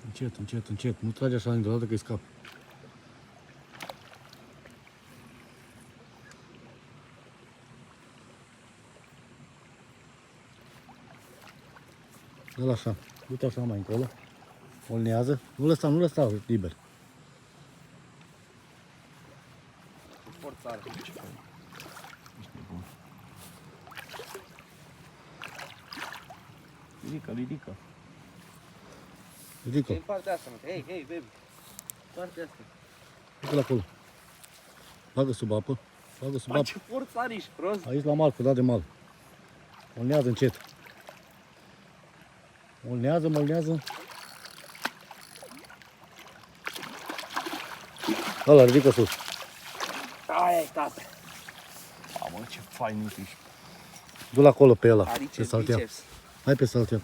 Încet, încet, încet. Nu trage așa dintr-o dată că-i scap. Dă-l așa. Du-te așa mai încolo. Olnează. Nu lăsa, nu lăsa liber. Forțare. Ești nebun. Ridică, ridică. Ridică. În partea asta, mă. Hei, hei, baby. Partea asta. Ridică-l acolo. Bagă sub apă. Bagă sub apă. Ce forțare ești prost. Aici la mal, că da de mal. Molnează încet. Molnează, molnează. Ăla, ridică sus. Aia-i, tată. Mamă, ce fain ești. Du-l acolo pe ăla. Arice Pe saltea. biceps. Hai pe saltea.